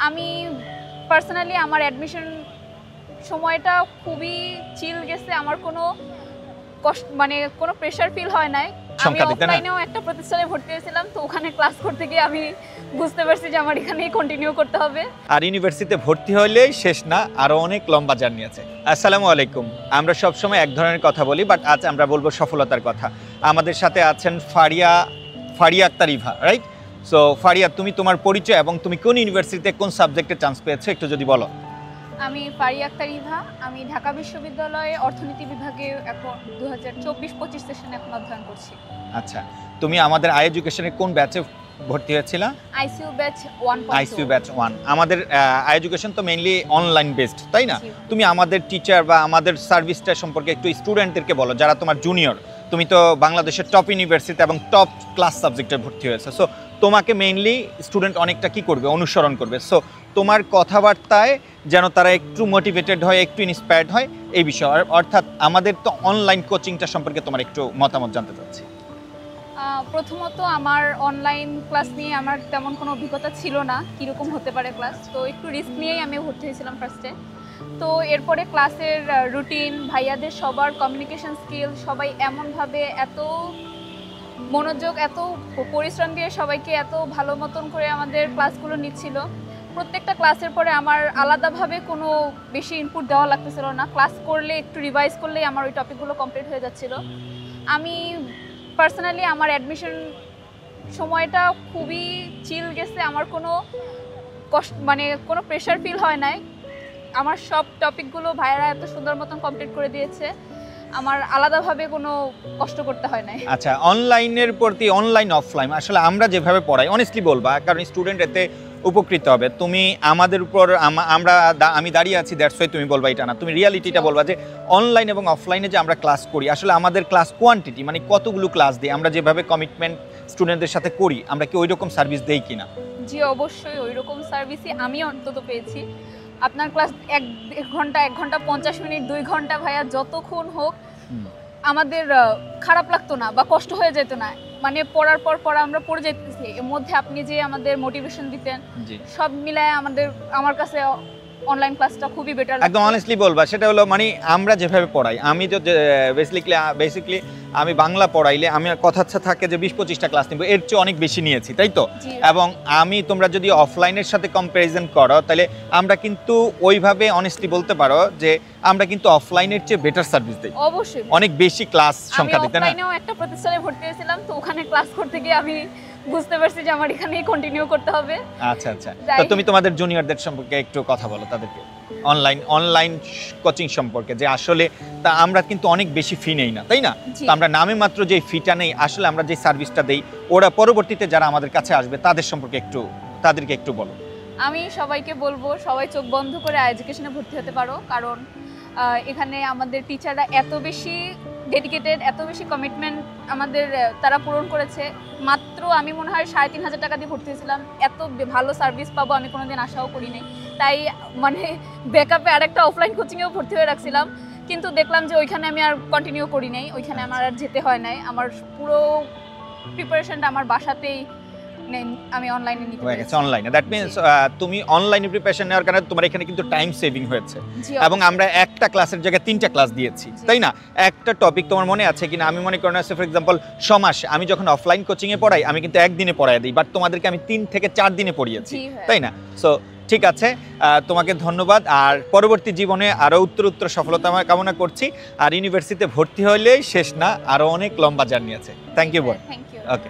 আমি পার্সোনালি আমার অ্যাডমিশন সময়টা খুবই চিল গেছে। আমার কোনো কষ্ট মানে কোনো প্রেশার ফিল হয় নাই। আমি অফলাইনেও একটা প্রতিষ্ঠানে ভর্তি হয়েছিলাম, তো ওখানে ক্লাস করতে গিয়ে আমি বুঝতে পারছি যে আমার এখানেই কন্টিনিউ করতে হবে। আর ইউনিভার্সিটিতে ভর্তি হলেই শেষ না, আরো অনেক লম্বা জার্নি আছে। আসসালামু আলাইকুম। আমরা সবসময় এক ধরনের কথা বলি, বাট আজ আমরা বলবো সফলতার কথা। আমাদের সাথে আছেন ফারিয়া আক্তার ইভা, রাইট? সো ফারিয়া, তুমি তোমার পরিচয় এবং তুমি কোন ইউনিভার্সিটিতে কোন সাবজেক্টে চান্স পেয়েছো একটু যদি বলো। আমি ফারিয়া আক্তার ইভা, আমি ঢাকা বিশ্ববিদ্যালয়ে অর্থনীতি বিভাগে এখন 2024-25 সেশনে এখন অধ্যয়ন করছি। আচ্ছা, তুমি আমাদের আই এডুকেশনের কোন ব্যাচে ভর্তি হয়েছিল? ICU batch 1.2। ICU batch 1। আমাদের আই এডুকেশন তো মেইনলি অনলাইন বেসড, তাই না? তুমি আমাদের টিচার বা আমাদের সার্ভিসটা সম্পর্কে একটু স্টুডেন্টদেরকে বলো, যারা তোমার জুনিয়র। তুমি তো বাংলাদেশের টপ ইউনিভার্সিটি এবং টপ ক্লাস সাবজেক্টে ভর্তি হয়েছে, সো তোমাকে মেইনলি স্টুডেন্ট অনেকটা কি করবে, অনুসরণ করবে। সো তোমার কথাবার্তায় যেন তারা একটু মোটিভেটেড হয়, একটু ইন্সপায়ার্ড হয় এই বিষয়ে। অর্থাৎ আমাদের তো অনলাইন কোচিংটা সম্পর্কে তোমার একটু মতামত জানতে চাচ্ছি। প্রথমত আমার অনলাইন ক্লাস নিয়ে আমার তেমন কোনো অভিজ্ঞতা ছিল না, কীরকম হতে পারে ক্লাস, তো একটু রিস্ক নিয়েই আমি ভর্তি হয়েছিলাম ফার্স্টে। তো এরপরে ক্লাসের রুটিন, ভাইয়াদের সবার কমিউনিকেশন স্কিল, সবাই এমনভাবে এত মনোযোগ, এত পরিশ্রম দিয়ে সবাইকে এত ভালো মতন করে আমাদের ক্লাসগুলো নিচ্ছিল। প্রত্যেকটা ক্লাসের পরে আমার আলাদাভাবে কোনো বেশি ইনপুট দেওয়া লাগতেছিল না। ক্লাস করলে একটু রিভাইজ করলেই আমার ওই টপিকগুলো কমপ্লিট হয়ে যাচ্ছিল। আমি পার্সোনালি আমার অ্যাডমিশন সময়টা খুবই চিল গেছে। আমার কোনো কোনো প্রেশার ফিল হয় নাই। আমার সব টপিকগুলো ভাইয়ারা এত সুন্দর মতন কমপ্লিট করে দিয়েছে, আমার আলাদাভাবে কোনো কষ্ট করতে হয় নাই। আচ্ছা, অনলাইনের প্রতি অনলাইন অফলাইন আসলে আমরা যেভাবে পড়াই, অনেস্টলি বলবা, কারণ স্টুডেন্ট এতে উপকৃত হবে। তুমি আমাদের উপর আমি দাঁড়িয়ে আছি, দ্যাটস ওয়াই তুমি বলবা এটা না, তুমি রিয়ালিটিটা বলবা যে অনলাইন এবং অফলাইনে যে আমরা ক্লাস করি, আসলে আমাদের ক্লাস কোয়ান্টিটি মানে কতগুলো ক্লাস দিই, আমরা যেভাবে কমিটমেন্ট স্টুডেন্টদের সাথে করি, আমরা কি ওই রকম সার্ভিস দেই কিনা? জি অবশ্যই, ওই রকম সার্ভিসই আমি অন্তত পেয়েছি। আপনার ক্লাস 1 ঘন্টা 1 ঘন্টা 50 মিনিট 2 ঘন্টা ভাইয়া যতক্ষণ হোক আমাদের খারাপ লাগতো না বা কষ্ট হয়ে যেত না। মানে পড়ার পর পড়া আমরা পড়ে যেতেছি, এর মধ্যে আপনি যে আমাদের মোটিভেশন দিতেন, সব মিলায় আমার কাছে অনলাইন ক্লাসটা খুবই বেটার লাগতো। একদম অনেস্টলি বলবা, সেটা হলো মানে আমরা যেভাবে পড়াই, আমি তো বেসিক্যালি আমি বাংলা পড়াইলে আমি কথা থাকে যে 20-25টা ক্লাস নিব, এর চেয়ে অনেক বেশি নিয়েছি, তাই তো? এবং তোমরা যদি অফলাইনের সাথে কম্প্যারিজন করো, তাহলে আমরা কিন্তু ওইভাবে অনেস্টলি বলতে পারো যে আমরা কিন্তু অফলাইনের চেয়ে বেটার সার্ভিস দিই। অবশ্যই অনেক বেশি ক্লাস সংখ্যা দিতে না। আমি অফলাইনেও একটা প্রতিষ্ঠানে ভর্তি হয়েছিলাম, তো ওখানে ক্লাস করতে গিয়ে আমি বুঝতে পারছি যে আমার এখানেই কন্টিনিউ করতে হবে। আচ্ছা আচ্ছা, তো তুমি তোমাদের জুনিয়রদের সম্পর্কে একটু কথা বলো, তাদেরকে অনলাইন কোচিং সম্পর্কে, যে আসলে তা আমরা কিন্তু অনেক বেশি ফি নেই না, তাই না? তো আমরা নামে মাত্র যে ফিটা নেই, আসলে আমরা যে সার্ভিসটা দেই, ওরা পরবর্তীতে যারা আমাদের কাছে আসবে তাদের সম্পর্কে তাদেরকে একটু বলো। আমি সবাইকে বলবো, সবাই চোখ বন্ধ করে এডুকেশনে ভর্তি হতে পারো, কারণ এখানে আমাদের টিচাররা এত বেশি ডেডিকেটেড, এত বেশি কমিটমেন্ট আমাদের তারা পূরণ করেছে। মাত্র আমি মনে হয় 3,500 টাকা দিয়ে ভর্তি হয়েছিলাম, এত ভালো সার্ভিস পাবো আমি কোনোদিন আশাও করি নাই। তাই মানে ব্যাকআপে আরেকটা অফলাইন কোচিংয়েও ভর্তি হয়ে রাখছিলাম, কিন্তু দেখলাম যে ওইখানে আমি আর কন্টিনিউ করি নাই, ওইখানে আমার আর যেতে হয় নাই। আমার পুরো প্রিপারেশনটা আমার বাসাতেই আমি অনলাইনে নিতে পেরেছি। অনলাইনে দ্যাট মিন্স তুমি অনলাইনে প্রিপারেশন নেওয়ার কারণে তোমার এখানে কিন্তু টাইম সেভিং হয়েছে, এবং আমরা একটা ক্লাসের জায়গায় 3টা ক্লাস দিয়েছি, তাই না? একটা টপিক তোমার মনে আছে কিনা আমি মনে করি না, ফর এক্সাম্পল সমাস আমি যখন অফলাইন কোচিং এ পড়াই আমি কিন্তু একদিনে পড়াই দিই, বাট তোমাদেরকে আমি 3 থেকে 4 দিনে পড়িয়েছি, তাই না? সো ঠিক আছে, তোমাকে ধন্যবাদ। আর পরবর্তী জীবনে আরো উত্তর সফলতা কামনা করছি। আর ইউনিভার্সিটিতে ভর্তি হলেই শেষ না, আরো অনেক লম্বা জার্নি আছে। থ্যাংক ইউ বোন। Thank you. ওকে।